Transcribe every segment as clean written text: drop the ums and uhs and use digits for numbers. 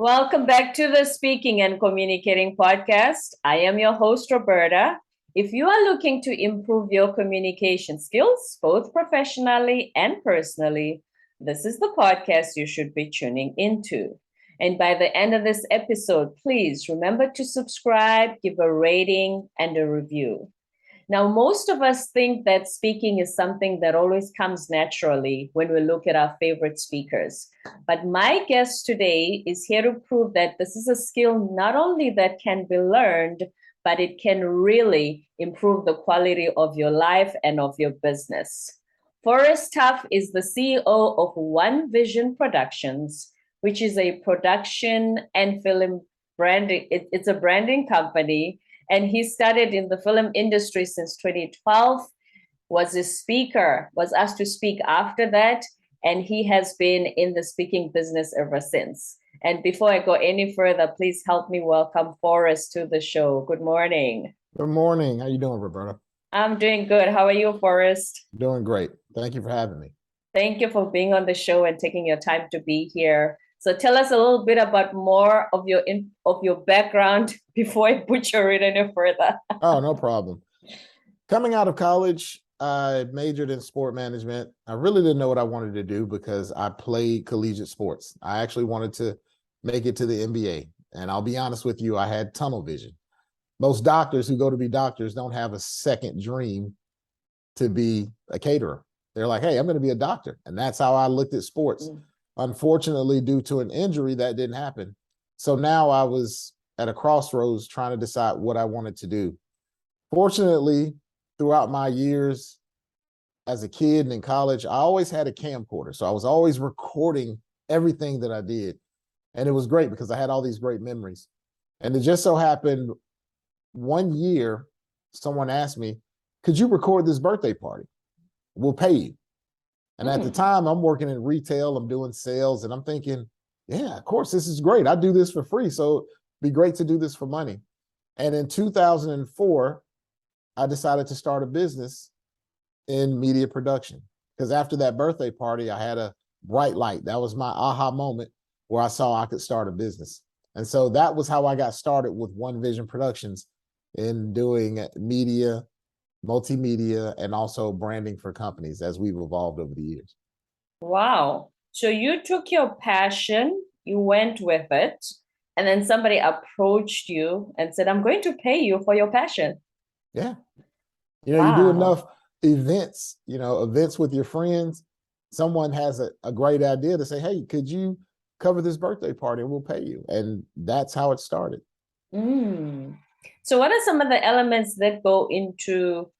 Welcome back to the Speaking and Communicating podcast. I am your host, Roberta. If you are looking to improve your communication skills, both professionally and personally, this is the podcast you should be tuning into. And by the end of this episode, please remember to subscribe, give a rating, and a review. Now, most of us think that speaking is something that always comes naturally when we look at our favorite speakers. But my guest today is here to prove that this is a skill not only that can be learned, but it can really improve the quality of your life and of your business. Forrest Tuff is the CEO of One Vision Productions, which is a production and film branding. It's a branding company, and he started in the film industry since 2012, was asked to speak after that, and he has been in the speaking business ever since. And before I go any further, please help me welcome Forrest to the show. Good morning. Good morning. How you doing, Roberta? I'm doing good. How are you, Forrest? Doing great. Thank you for having me. Thank you for being on the show and taking your time to be here. So tell us a little bit about more of your background before I butcher it any further. Oh, no problem. Coming out of college, I majored in sport management. I really didn't know what I wanted to do because I played collegiate sports. I actually wanted to make it to the NBA. And I'll be honest with you, I had tunnel vision. Most doctors who go to be doctors don't have a second dream to be a caterer. They're like, hey, I'm going to be a doctor. And that's how I looked at sports. Unfortunately, due to an injury, that didn't happen. So now I was at a crossroads trying to decide what I wanted to do. Fortunately, throughout my years as a kid and in college, I always had a camcorder. So I was always recording everything that I did. And it was great because I had all these great memories. And it just so happened one year, someone asked me, could you record this birthday party? We'll pay you. And at the time, I'm working in retail, I'm doing sales, and I'm thinking, yeah, of course, this is great. I do this for free, so it'd be great to do this for money. And in 2004, I decided to start a business in media production. Because after that birthday party, I had a bright light. That was my aha moment where I saw I could start a business. And so that was how I got started with One Vision Productions in doing media, multimedia, and also branding for companies as we've evolved over the years. Wow. So you took your passion, you went with it, and then somebody approached you and said, I'm going to pay you for your passion. Yeah. You do enough events, events with your friends. Someone has a great idea to say, hey, could you cover this birthday party and we'll pay you? And that's how it started. So what are some of the elements that go into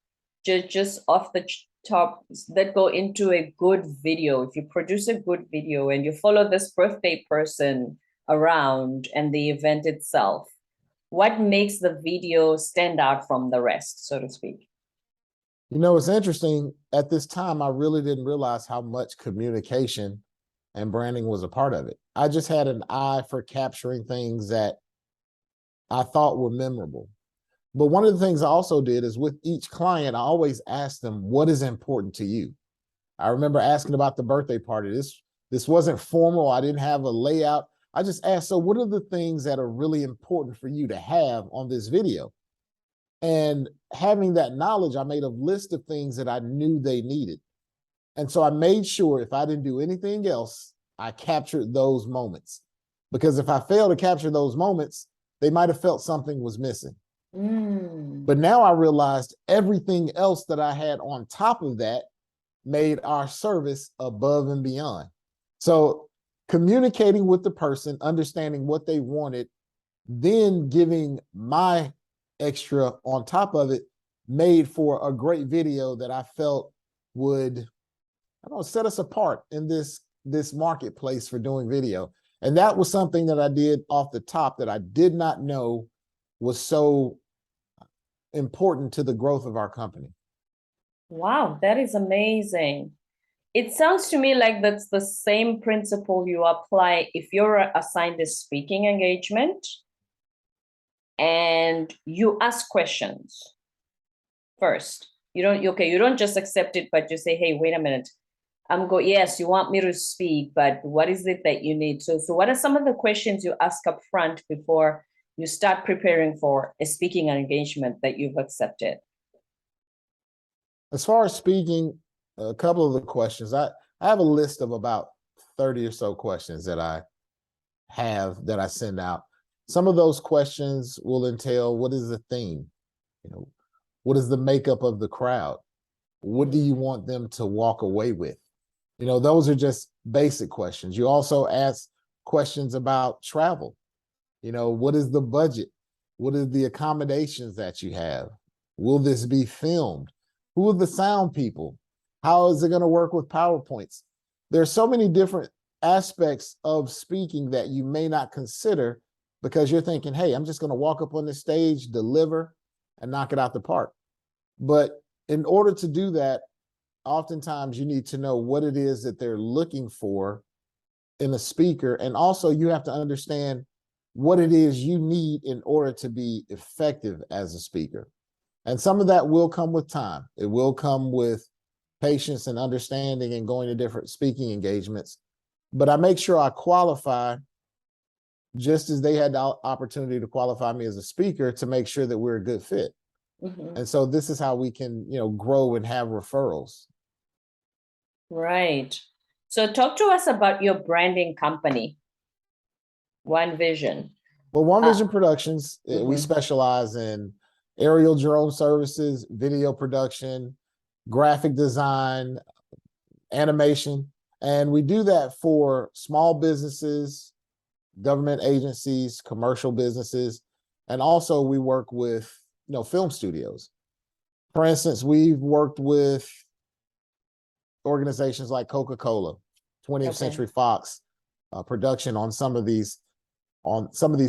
just off the top that go into a good video? If you produce a good video and you follow this birthday person around and the event itself, what makes the video stand out from the rest, so to speak? It's interesting. At this time, I really didn't realize how much communication and branding was a part of it. I just had an eye for capturing things that I thought were memorable. But one of the things I also did is with each client, I always asked them, what is important to you? I remember asking about the birthday party. This wasn't formal. I didn't have a layout. I just asked, so what are the things that are really important for you to have on this video? And having that knowledge, I made a list of things that I knew they needed. And so I made sure if I didn't do anything else, I captured those moments. Because if I failed to capture those moments, they might have felt something was missing. But now I realized everything else that I had on top of that made our service above and beyond. So communicating with the person, understanding what they wanted, then giving my extra on top of it made for a great video that I felt would, set us apart in this marketplace for doing video. And that was something that I did off the top that I did not know was so important to the growth of our company. Wow, that is amazing. It sounds to me like that's the same principle you apply if you're assigned a speaking engagement and you ask questions first. You don't just accept it, but you say, hey, wait a minute. Yes, you want me to speak, but what is it that you need? So what are some of the questions you ask up front before you start preparing for a speaking engagement that you've accepted? As far as speaking, a couple of the questions, I have a list of about 30 or so questions that I send out. Some of those questions will entail, what is the theme? What is the makeup of the crowd? What do you want them to walk away with? Those are just basic questions. You also ask questions about travel. What is the budget? What are the accommodations that you have? Will this be filmed? Who are the sound people? How is it going to work with PowerPoints? There's so many different aspects of speaking that you may not consider because you're thinking, hey, I'm just going to walk up on the stage, deliver, and knock it out the park. But in order to do that, oftentimes you need to know what it is that they're looking for in a speaker. And also you have to understand what it is you need in order to be effective as a speaker. And some of that will come with time. It will come with patience and understanding and going to different speaking engagements. But I make sure I qualify just as they had the opportunity to qualify me as a speaker to make sure that we're a good fit. Mm-hmm. And so this is how we can, grow and have referrals. Right. So talk to us about your branding company, One Vision. Well, One Vision Productions, we specialize in aerial drone services, video production, graphic design, animation. And we do that for small businesses, government agencies, commercial businesses. And also we work with, film studios. For instance, we've worked with organizations like Coca-Cola, 20th Century Fox production on some of these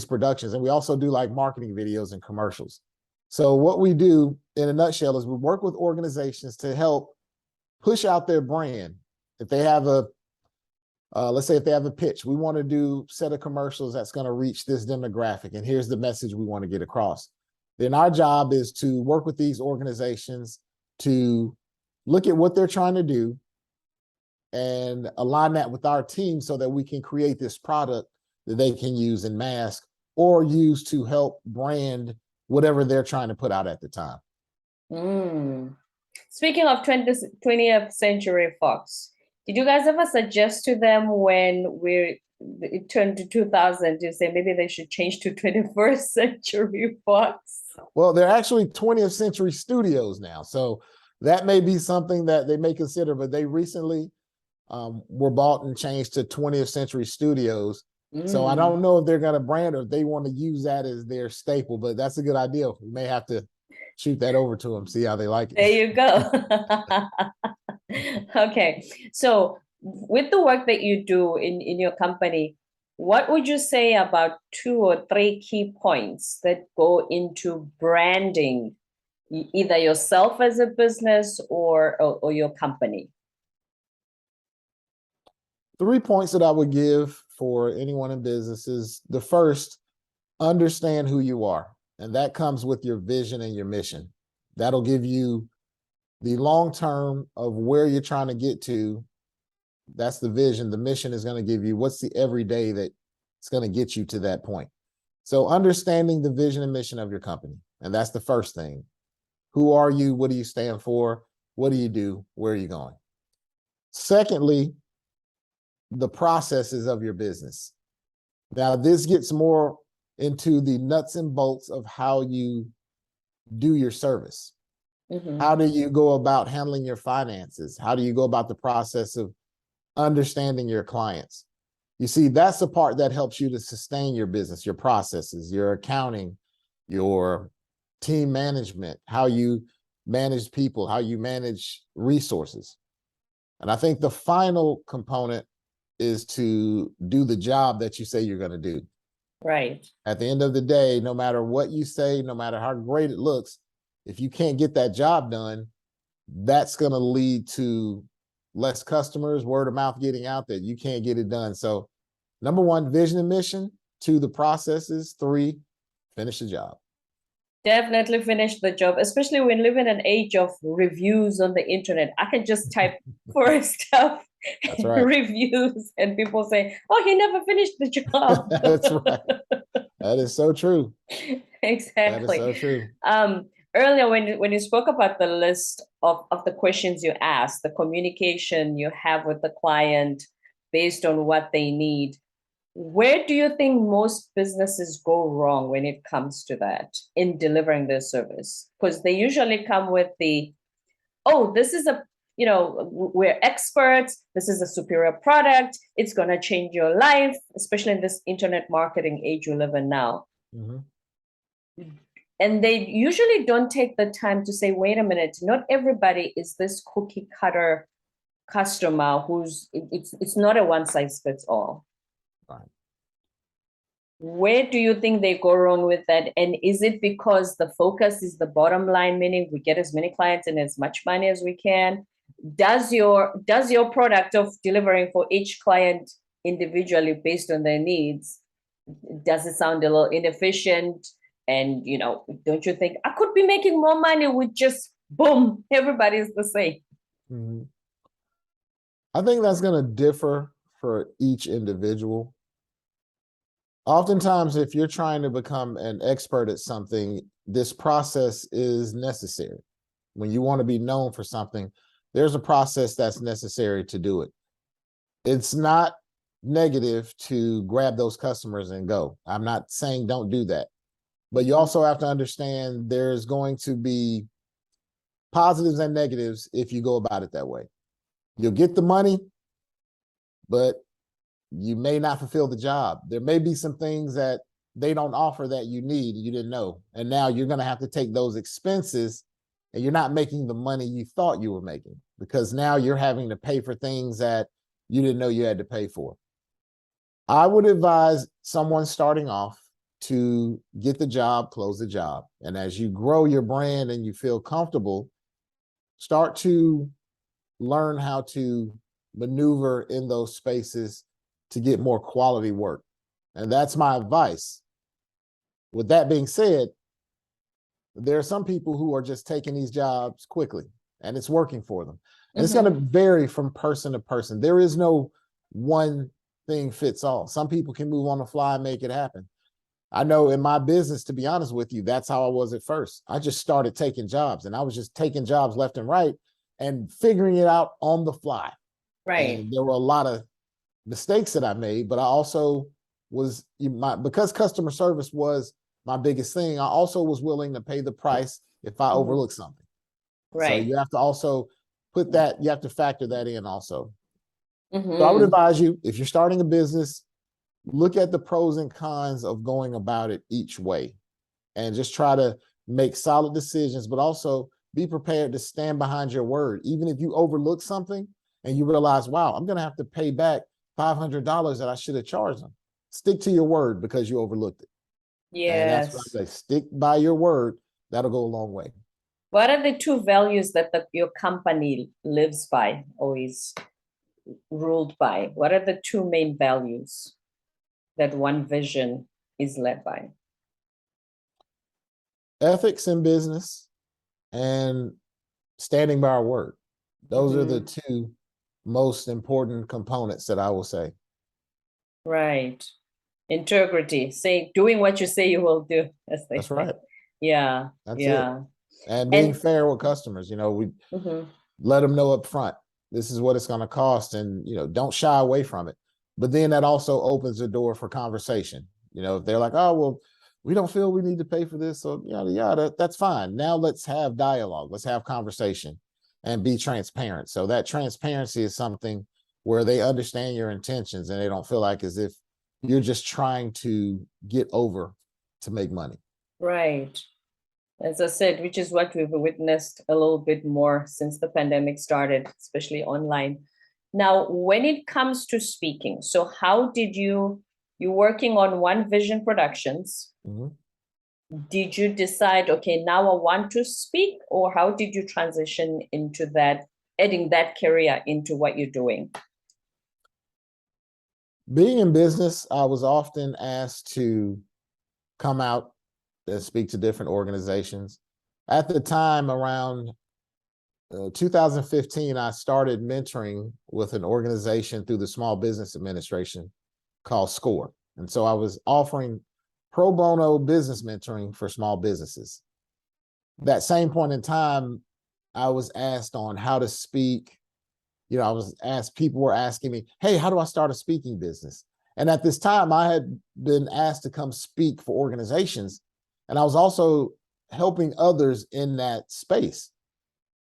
productions. And we also do like marketing videos and commercials. So what we do in a nutshell is we work with organizations to help push out their brand. If they have let's say if they have a pitch, we want to do a set of commercials that's going to reach this demographic, and here's the message we want to get across. Then our job is to work with these organizations to look at what they're trying to do and align that with our team so that we can create this product that they can use in mass or use to help brand whatever they're trying to put out at the time. Speaking of 20th Century Fox, did you guys ever suggest to them when it turned to 2000 to say maybe they should change to 21st Century Fox? Well, they're actually 20th Century Studios now. So that may be something that they may consider, but they recently were bought and changed to 20th Century Studios. So I don't know if they're going to brand or if they want to use that as their staple, but that's a good idea. We may have to shoot that over to them, see how they like it. There you go. Okay. So with the work that you do in your company, what would you say about 2 or 3 key points that go into branding either yourself as a business or your company? 3 points that I would give for anyone in business is the first, understand who you are. And that comes with your vision and your mission. That'll give you the long term of where you're trying to get to. That's the vision. The mission is going to give you what's the everyday that it's going to get you to that point. So understanding the vision and mission of your company. And that's the first thing. Who are you? What do you stand for? What do you do? Where are you going? Secondly, the processes of your business. Now, this gets more into the nuts and bolts of how you do your service. How do you go about handling your finances? How do you go about the process of understanding your clients? You see, that's the part that helps you to sustain your business, your processes, your accounting, your team management, how you manage people, how you manage resources. And I think the final component is to do the job that you say you're going to do. Right. At the end of the day, no matter what you say, no matter how great it looks, if you can't get that job done, that's going to lead to less customers, word of mouth getting out that you can't get it done. So number 1, vision and mission. 2, the processes. 3, finish the job. Definitely finish the job, especially when we live in an age of reviews on the internet. I can just type Forrest Tuff That's right. reviews and people say, oh, he never finished the job. That's right. That is so true. That is Exactly. so true. Earlier, when you spoke about the list of the questions you ask, the communication you have with the client based on what they need, where do you think most businesses go wrong when it comes to that in delivering their service? Because they usually come with oh, this is we're experts. This is a superior product. It's going to change your life, especially in this internet marketing age we live in now. Mm-hmm. And they usually don't take the time to say, wait a minute, not everybody is this cookie cutter customer it's not a one size fits all. Right. Where do you think they go wrong with that? And is it because the focus is the bottom line, meaning we get as many clients and as much money as we can? Does your product of delivering for each client individually based on their needs, does it sound a little inefficient? And don't you think I could be making more money with just boom, everybody's the same? Mm-hmm. I think that's going to differ for each individual. Oftentimes, if you're trying to become an expert at something, this process is necessary. When you want to be known for something, there's a process that's necessary to do it. It's not negative to grab those customers and go. I'm not saying don't do that. But you also have to understand there's going to be positives and negatives if you go about it that way. You'll get the money, but you may not fulfill the job. There may be some things that they don't offer that you need, you didn't know. And now you're going to have to take those expenses and you're not making the money you thought you were making because now you're having to pay for things that you didn't know you had to pay for. I would advise someone starting off to get the job, close the job. And as you grow your brand and you feel comfortable, start to learn how to maneuver in those spaces to get more quality work. And that's my advice. With that being said, there are some people who are just taking these jobs quickly and it's working for them. And it's going to vary from person to person. There is no one thing fits all. Some people can move on the fly and make it happen. I know in my business, to be honest with you, that's how I was at first. I just started taking jobs and I was just taking jobs left and right and figuring it out on the fly. Right. And there were a lot of mistakes that I made, but I also was because customer service was my biggest thing. I also was willing to pay the price if I overlook something. Right. So you have to also put that, you have to factor that in also. So I would advise you, if you're starting a business, look at the pros and cons of going about it each way and just try to make solid decisions, but also be prepared to stand behind your word. Even if you overlook something and you realize, wow, I'm going to have to pay back $500 that I should have charged them. Stick to your word because you overlooked it. Yes. And that's what I say. Stick by your word. That'll go a long way. What are the two values that your company lives by or is ruled by? What are the two main values that one vision is led by? Ethics in business and standing by our word. Those are the two most important components that I will say. Right. Integrity, doing what you say you will do. That's right. Yeah. That's it. And being fair with customers, we let them know up front, this is what it's going to cost, and don't shy away from it. But then that also opens the door for conversation. If they're like, oh, well, we don't feel we need to pay for this, so yada yada, that's fine. Now let's have dialogue, let's have conversation and be transparent. So that transparency is something where they understand your intentions and they don't feel like as if you're just trying to get over to make money. Right. As I said, which is what we've witnessed a little bit more since the pandemic started, especially online. Now, when it comes to speaking, so how did you're working on One Vision Productions. Did you decide, okay, now I want to speak, or how did you transition into that, adding that career into what you're doing? Being in business, I was often asked to come out and speak to different organizations. At the time, around 2015, I started mentoring with an organization through the Small Business Administration called SCORE. And so I was offering pro bono business mentoring for small businesses. That same point in time, I was asked on how to speak. I was asked, people were asking me, hey, how do I start a speaking business? And at this time, I had been asked to come speak for organizations. And I was also helping others in that space.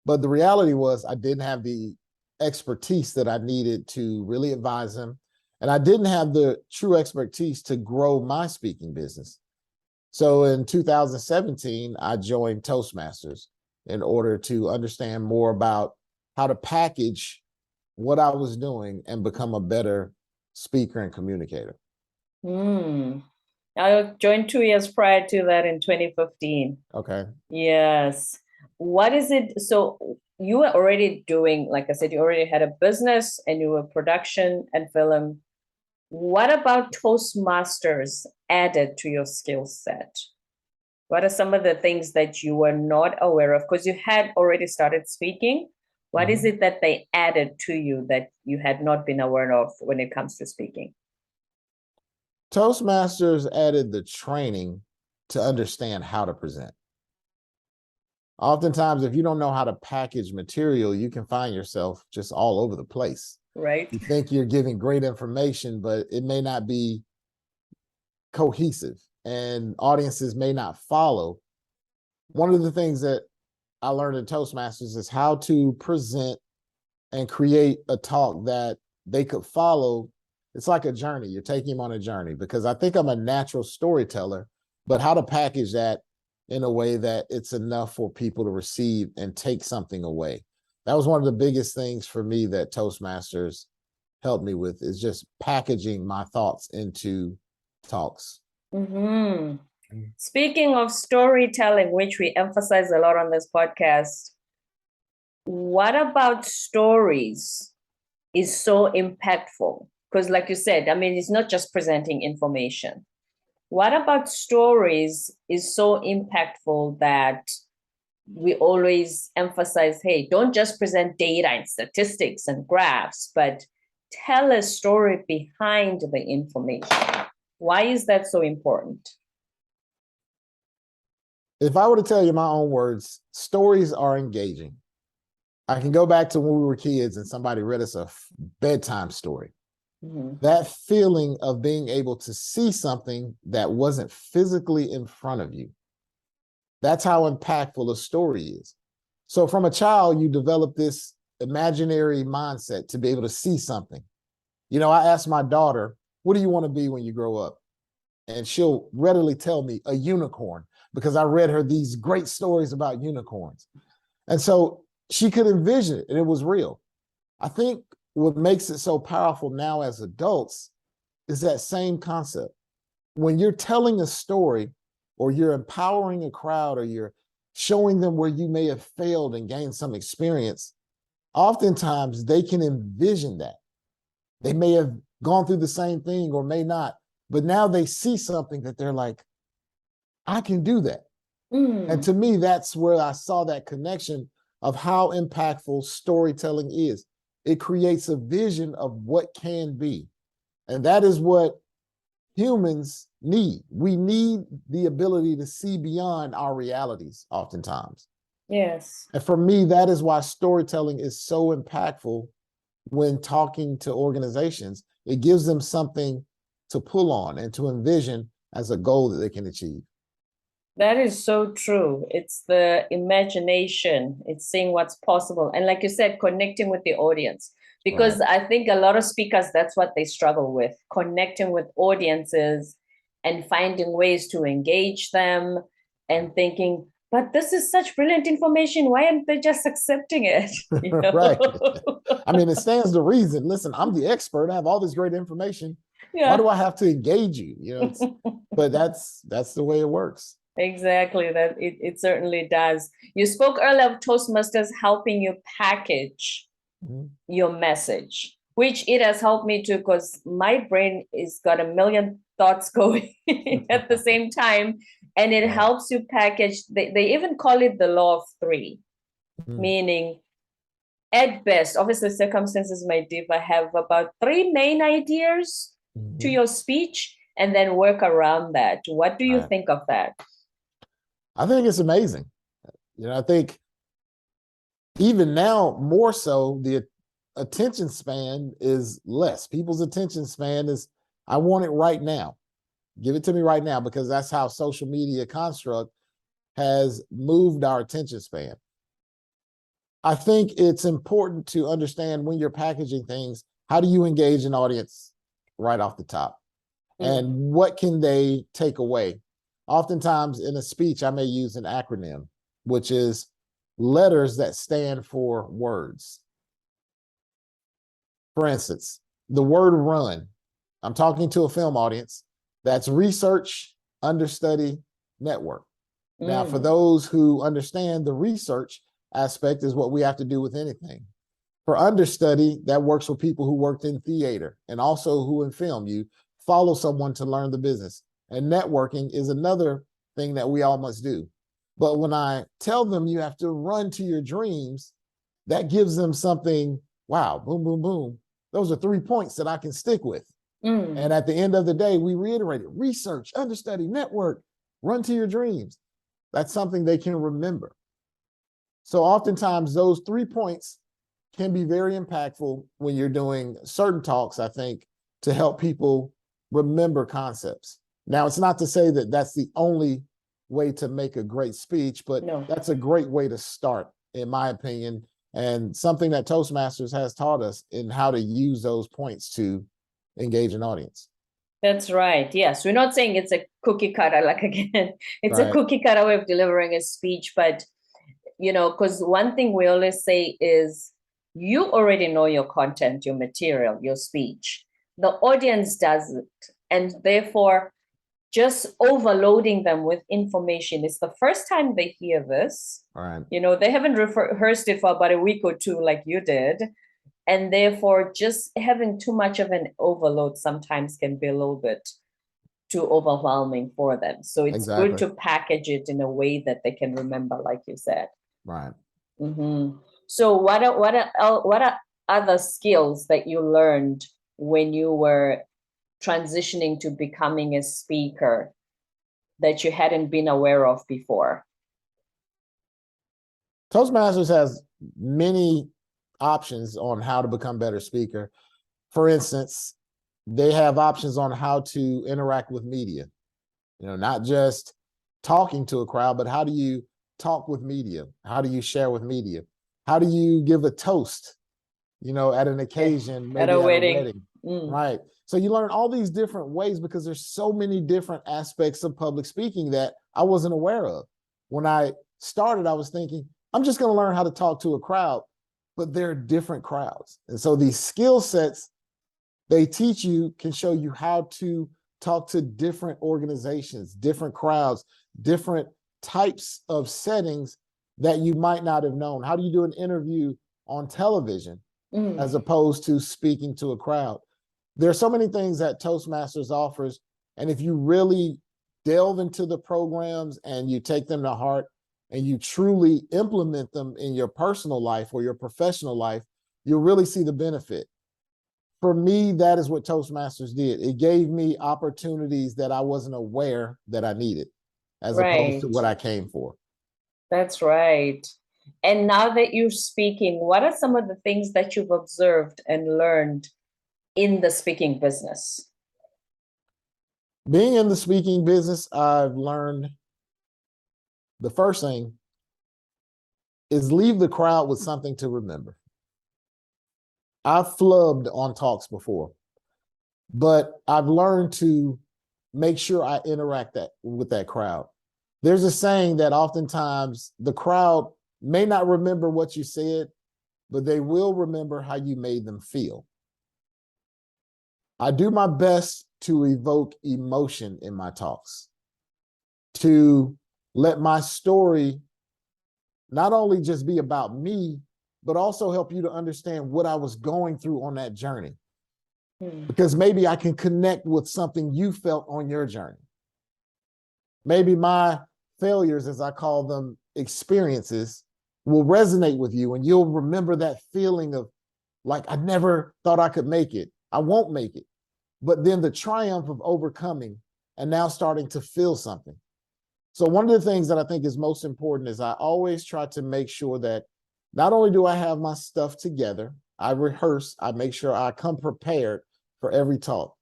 But the reality was I didn't have the expertise that I needed to really advise them. And I didn't have the true expertise to grow my speaking business. So in 2017, I joined Toastmasters in order to understand more about how to package what I was doing and become a better speaker and communicator. I joined 2 years prior to that in 2015. Okay. Yes. What is it? So you were already doing, like I said, you already had a business and you were production and film. What about Toastmasters added to your skill set? What are some of the things that you were not aware of? Because you had already started speaking. What is it that they added to you that you had not been aware of when it comes to speaking? Toastmasters added the training to understand how to present. Oftentimes, if you don't know how to package material, you can find yourself just all over the place. Right. You think you're giving great information, but it may not be cohesive and audiences may not follow. One of the things that I learned in Toastmasters is how to present and create a talk that they could follow. It's like a journey. You're taking them on a journey, because I think I'm a natural storyteller, but how to package that in a way that it's enough for people to receive and take something away. That was one of the biggest things for me that Toastmasters helped me with, is just packaging my thoughts into talks. Speaking of storytelling, which we emphasize a lot on this podcast, what about stories is so impactful? Because like you said, I mean, it's not just presenting information. What about stories is so impactful that we always emphasize, hey, don't just present data and statistics and graphs, but tell a story behind the information. Why is that so important? If I were to tell you my own words, stories are engaging. I can go back to when we were kids and somebody read us a bedtime story. That feeling of being able to see something that wasn't physically in front of you. That's how impactful a story is. So from a child, you develop this imaginary mindset to be able to see something. I asked my daughter, what do you want to be when you grow up? And she'll readily tell me a unicorn, because I read her these great stories about unicorns. And so she could envision it, and it was real. I think what makes it so powerful now as adults is that same concept. When you're telling a story, or you're empowering a crowd, or you're showing them where you may have failed and gained some experience, oftentimes they can envision that. They may have gone through the same thing or may not, but now they see something that they're like, I can do that. And to me, that's where I saw that connection of how impactful storytelling is. It creates a vision of what can be. And that is what humans need. We need the ability to see beyond our realities oftentimes. Yes. And for me, that is why storytelling is so impactful when talking to organizations. It gives them something to pull on and to envision as a goal that they can achieve. That is so true. It's the imagination, it's seeing what's possible. And like you said, connecting with the audience. Because I think a lot of speakers, that's what they struggle with, connecting with audiences and finding ways to engage them and thinking, but this is such brilliant information. Why aren't they just accepting it? Right. I mean, it stands to reason. Listen, I'm the expert. I have all this great information. Yeah. Why do I have to engage you? But that's the way it works. Exactly. That it certainly does. You spoke earlier of Toastmasters helping you package your message, which it has helped me too, because my brain is got a million thoughts going at the same time. And it Right. helps you package, they even call it the law of three, meaning at best, obviously circumstances may differ, have about three main ideas to your speech and then work around that. What do you Right. think of that? I think it's amazing. I think even now, more so, the attention span is less. People's attention span is, I want it right now. Give it to me right now, because that's how social media construct has moved our attention span. I think it's important to understand when you're packaging things, how do you engage an audience right off the top? And what can they take away? Oftentimes in a speech, I may use an acronym, which is letters that stand for words. For instance, the word run. I'm talking to a film audience. That's research, understudy, network. Now, for those who understand, the research aspect is what we have to do with anything. For understudy, that works for people who worked in theater and also who in film. You follow someone to learn the business. And networking is another thing that we all must do. But when I tell them you have to run to your dreams, that gives them something, wow, boom, boom, boom. Those are 3 points that I can stick with. And at the end of the day, we reiterate it: research, understudy, network, run to your dreams. That's something they can remember. So oftentimes those 3 points can be very impactful when you're doing certain talks, I think, to help people remember concepts. Now, it's not to say that that's the only way to make a great speech, but that's a great way to start, in my opinion, and something that Toastmasters has taught us in how to use those points to engage an audience. That's right. Yes. We're not saying it's a cookie cutter, like, again, it's Right. a cookie cutter way of delivering a speech, but, because one thing we always say is you already know your content, your material, your speech. The audience doesn't. And therefore, just overloading them with information. It's the first time they hear this. Right. They haven't rehearsed it for about a week or two like you did. And therefore, just having too much of an overload sometimes can be a little bit too overwhelming for them. So it's good to package it in a way that they can remember, like you said. Right. So what are other skills that you learned when you were transitioning to becoming a speaker that you hadn't been aware of before? Toastmasters has many options on how to become a better speaker. For instance, they have options on how to interact with media. Not just talking to a crowd, but how do you talk with media? How do you share with media? How do you give a toast, at an occasion, maybe at a wedding. Right. So you learn all these different ways because there's so many different aspects of public speaking that I wasn't aware of. When I started, I was thinking, I'm just going to learn how to talk to a crowd, but there are different crowds. And so these skill sets they teach you can show you how to talk to different organizations, different crowds, different types of settings that you might not have known. How do you do an interview on television as opposed to speaking to a crowd? There are so many things that Toastmasters offers. And if you really delve into the programs and you take them to heart and you truly implement them in your personal life or your professional life, you'll really see the benefit. For me, that is what Toastmasters did. It gave me opportunities that I wasn't aware that I needed, as opposed to what I came for. That's right. And now that you're speaking, what are some of the things that you've observed and learned in the speaking business? Being in the speaking business, I've learned the first thing is leave the crowd with something to remember. I've flubbed on talks before, but I've learned to make sure I interact with that crowd. There's a saying that oftentimes the crowd may not remember what you said, but they will remember how you made them feel. I do my best to evoke emotion in my talks, to let my story not only just be about me, but also help you to understand what I was going through on that journey. Because maybe I can connect with something you felt on your journey. Maybe my failures, as I call them, experiences, will resonate with you, and you'll remember that feeling of like, I never thought I could make it. I won't make it. But then the triumph of overcoming and now starting to feel something. So one of the things that I think is most important is I always try to make sure that not only do I have my stuff together, I rehearse, I make sure I come prepared for every talk,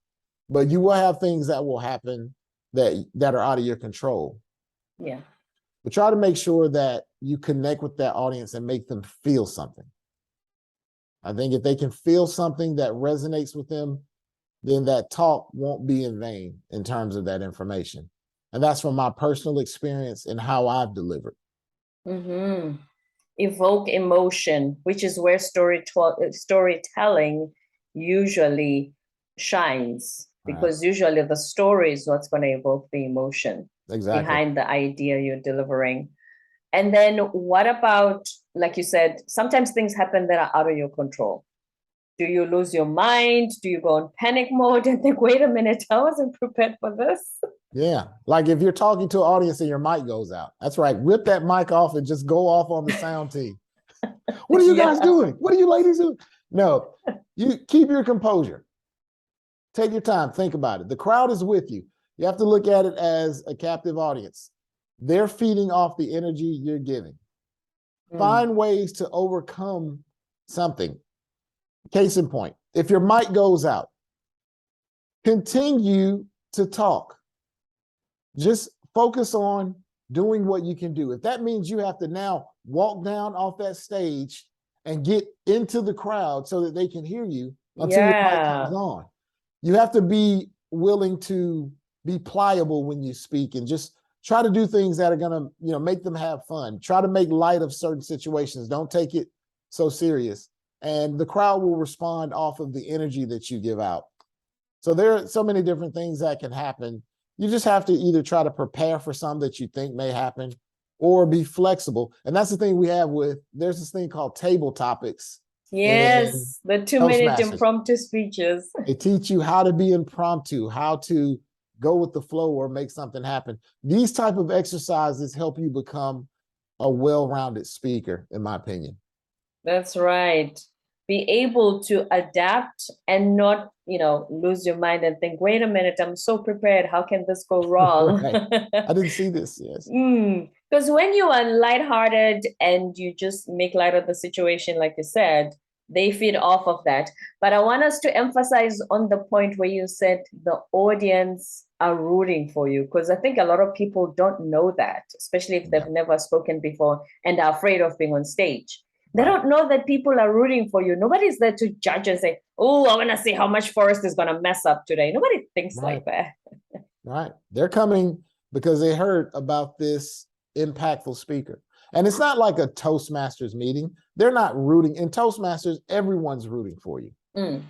but you will have things that will happen that are out of your control. Yeah. But try to make sure that you connect with that audience and make them feel something. I think if they can feel something that resonates with them, then that talk won't be in vain in terms of that information. And that's from my personal experience and how I've delivered. Mm-hmm. Evoke emotion, which is where storytelling usually shines, because usually the story is what's going to evoke the emotion behind the idea you're delivering. And then what about, like you said, sometimes things happen that are out of your control. Do you lose your mind? Do you go in panic mode and think, wait a minute, I wasn't prepared for this? Yeah. Like if you're talking to an audience and your mic goes out, that's right. Rip that mic off and just go off on the sound team. What are you guys doing? What are you ladies doing? No, you keep your composure. Take your time. Think about it. The crowd is with you. You have to look at it as a captive audience. They're feeding off the energy you're giving. Find ways to overcome something. Case in point, if your mic goes out, continue to talk. Just focus on doing what you can do. If that means you have to now walk down off that stage and get into the crowd so that they can hear you until your mic comes on. You have to be willing to be pliable when you speak and just try to do things that are going to, make them have fun. Try to make light of certain situations. Don't take it so serious. And the crowd will respond off of the energy that you give out. So there are so many different things that can happen. You just have to either try to prepare for some that you think may happen or be flexible. And that's the thing we have there's this thing called table topics. Yes, the 2-minute impromptu speeches. They teach you how to be impromptu, how to go with the flow or make something happen. These type of exercises help you become a well-rounded speaker, in my opinion. That's right. Be able to adapt and not, lose your mind and think, wait a minute, I'm so prepared. How can this go wrong? I didn't see this, yes. Because when you are lighthearted and you just make light of the situation, like you said, they feed off of that. But I want us to emphasize on the point where you said the audience are rooting for you, because I think a lot of people don't know that, especially if they've never spoken before and are afraid of being on stage. They don't know that people are rooting for you. Nobody's there to judge and say, oh, I want to see how much Forrest is going to mess up today. Nobody thinks like that. Right. They're coming because they heard about this impactful speaker. And it's not like a Toastmasters meeting. They're not rooting. In Toastmasters, everyone's rooting for you.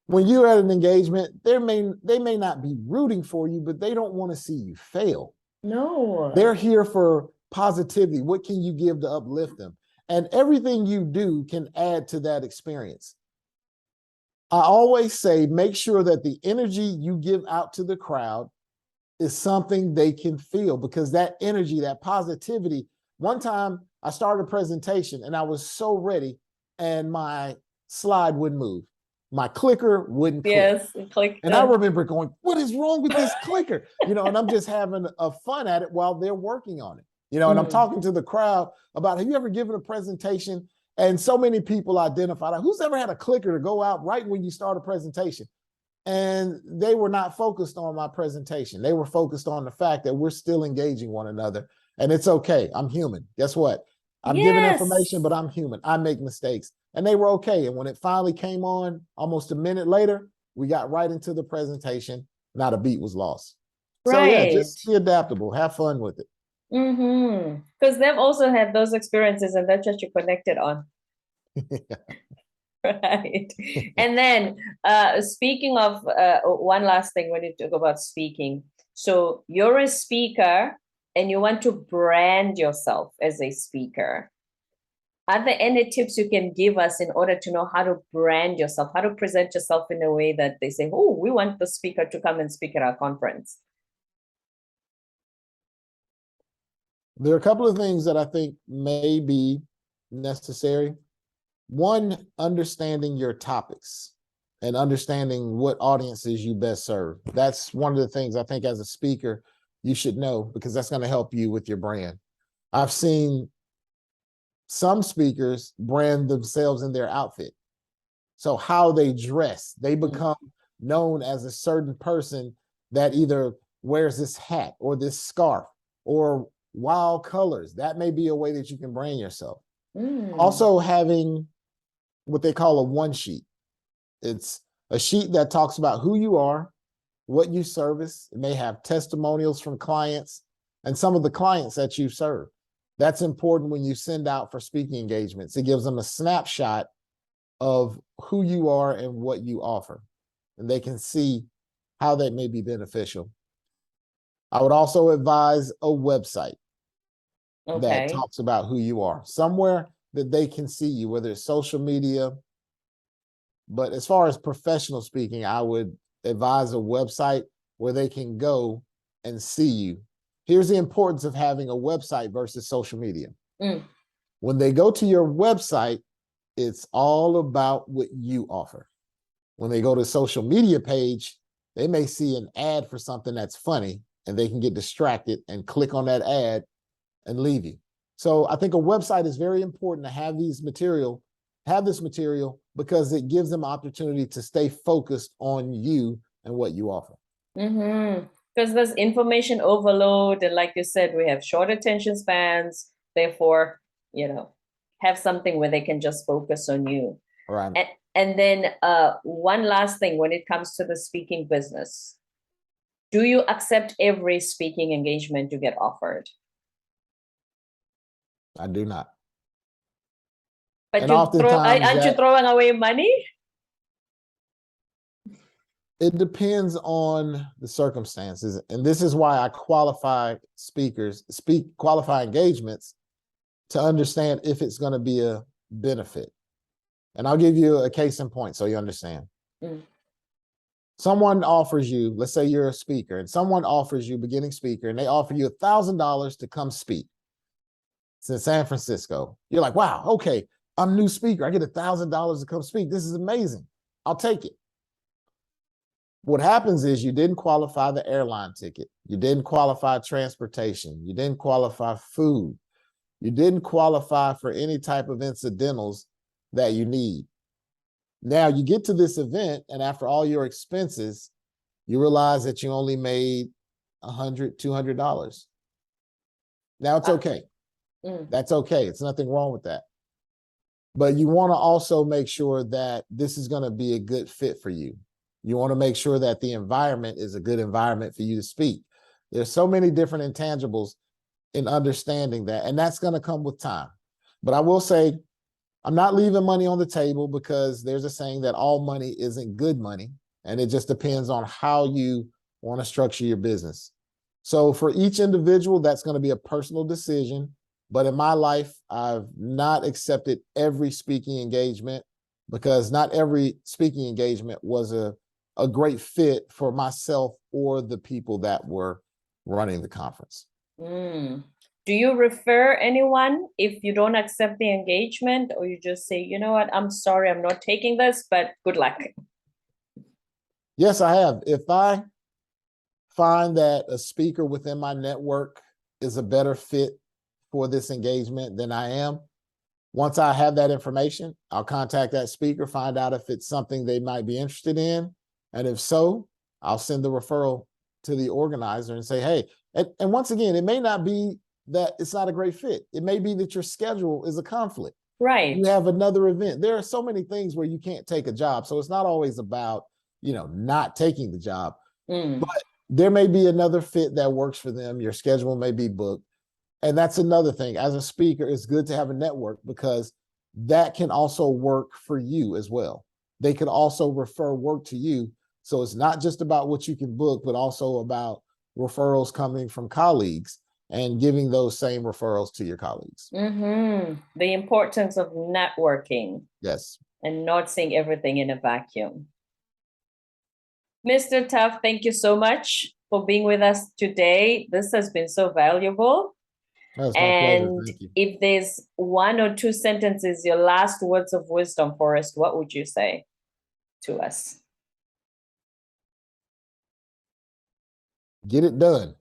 When you're at an engagement, they may not be rooting for you, but they don't want to see you fail. No. They're here for positivity. What can you give to uplift them? And everything you do can add to that experience. I always say, make sure that the energy you give out to the crowd is something they can feel, because that energy, that positivity. One time I started a presentation and I was so ready and my slide wouldn't move. My clicker wouldn't click. Yes, click. And I remember going, what is wrong with this clicker? And I'm just having a fun at it while they're working on it. And I'm talking to the crowd about, have you ever given a presentation? And so many people identified, who's ever had a clicker to go out right when you start a presentation? And they were not focused on my presentation. They were focused on the fact that we're still engaging one another. And it's okay. I'm human. Guess what? I'm giving information, but I'm human. I make mistakes. And they were okay. And when it finally came on, almost a minute later, we got right into the presentation. Not a beat was lost. So yeah, just be adaptable. Have fun with it. Because they've also had those experiences and that's what you connected on. Right. And then speaking of one last thing when you talk about speaking. So you're a speaker and you want to brand yourself as a speaker. Are there any tips you can give us in order to know how to brand yourself, how to present yourself in a way that they say, oh, we want the speaker to come and speak at our conference? There are a couple of things that I think may be necessary. One, understanding your topics and understanding what audiences you best serve. That's one of the things I think as a speaker you should know, because that's going to help you with your brand. I've seen some speakers brand themselves in their outfit. So how they dress, they become known as a certain person that either wears this hat or this scarf or wild colors. That may be a way that you can brand yourself. Also having what they call a one sheet. It's a sheet that talks about who you are, what you service. It may have testimonials from clients and some of the clients that you serve. That's important when you send out for speaking engagements. It gives them a snapshot of who you are and what you offer, and they can see how that may be beneficial. I would also advise a website that talks about who you are, somewhere that they can see you, whether it's social media. But as far as professional speaking, I would advise a website where they can go and see you. Here's the importance of having a website versus social media. When they go to your website, it's all about what you offer. When they go to social media page, they may see an ad for something that's funny and they can get distracted and click on that ad and leave you. So I think a website is very important to have this material because it gives them opportunity to stay focused on you and what you offer. Because there's information overload, and like you said, we have short attention spans. Therefore, have something where they can just focus on you. Right. And then one last thing, when it comes to the speaking business, do you accept every speaking engagement you get offered? I do not. But aren't you throwing away money? It depends on the circumstances. And this is why I qualify engagements to understand if it's going to be a benefit. And I'll give you a case in point so you understand. Someone offers you, let's say you're a speaker, and someone offers you, beginning speaker, and they offer you $1,000 to come speak. It's in San Francisco. You're like, wow, okay, I'm a new speaker. I get $1,000 to come speak. This is amazing. I'll take it. What happens is you didn't qualify the airline ticket. You didn't qualify transportation. You didn't qualify food. You didn't qualify for any type of incidentals that you need. Now you get to this event, and after all your expenses, you realize that you only made $100, $200. Now it's okay. That's okay. It's nothing wrong with that. But you want to also make sure that this is going to be a good fit for you. You want to make sure that the environment is a good environment for you to speak. There's so many different intangibles in understanding that, and that's going to come with time. But I will say, I'm not leaving money on the table, because there's a saying that all money isn't good money, and it just depends on how you want to structure your business. So for each individual, that's going to be a personal decision. But in my life, I've not accepted every speaking engagement, because not every speaking engagement was a great fit for myself or the people that were running the conference. Do you refer anyone if you don't accept the engagement, or you just say, you know what, I'm sorry, I'm not taking this, but good luck? Yes, I have. If I find that a speaker within my network is a better fit for this engagement than I am, once I have that information, I'll contact that speaker, find out if it's something they might be interested in. And if so, I'll send the referral to the organizer and say, hey, and once again, it may not be that it's not a great fit. It may be that your schedule is a conflict. Right. You have another event. There are so many things where you can't take a job. So it's not always about, not taking the job. But there may be another fit that works for them. Your schedule may be booked. And that's another thing. As a speaker, it's good to have a network, because that can also work for you as well. They could also refer work to you. So it's not just about what you can book, but also about referrals coming from colleagues and giving those same referrals to your colleagues. The importance of networking. Yes. And not seeing everything in a vacuum. Mr. Tuff, thank you so much for being with us today. This has been so valuable. That's my pleasure. And Thank you. if there's one or two sentences, your last words of wisdom, Forrest, what would you say to us? Get it done.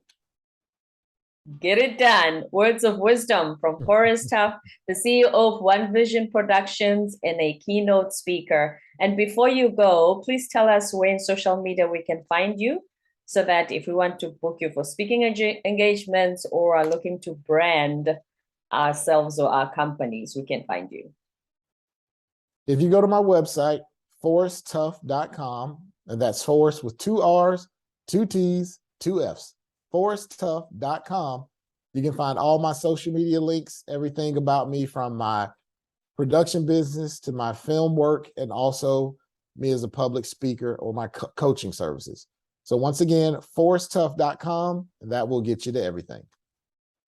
Get it done. Words of wisdom from Forrest Tuff, the CEO of One Vision Productions and a keynote speaker. And before you go, please tell us where in social media we can find you, so that if we want to book you for speaking engagements or are looking to brand ourselves or our companies, we can find you. If you go to my website, forresttuff.com, and that's Forrest with 2 R's, 2 T's, 2 F's, forresttuff.com, you can find all my social media links, everything about me from my production business to my film work, and also me as a public speaker or my coaching services. So once again, forresttuff.com, and that will get you to everything.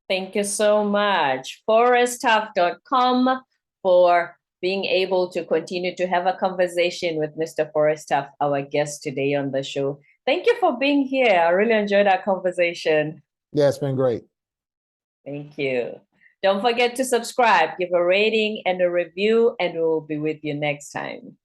Thank you so much. forresttuff.com for being able to continue to have a conversation with Mr. Forrest Tuff, our guest today on the show. Thank you for being here. I really enjoyed our conversation. Yeah, it's been great. Thank you. Don't forget to subscribe, give a rating and a review, and we'll be with you next time.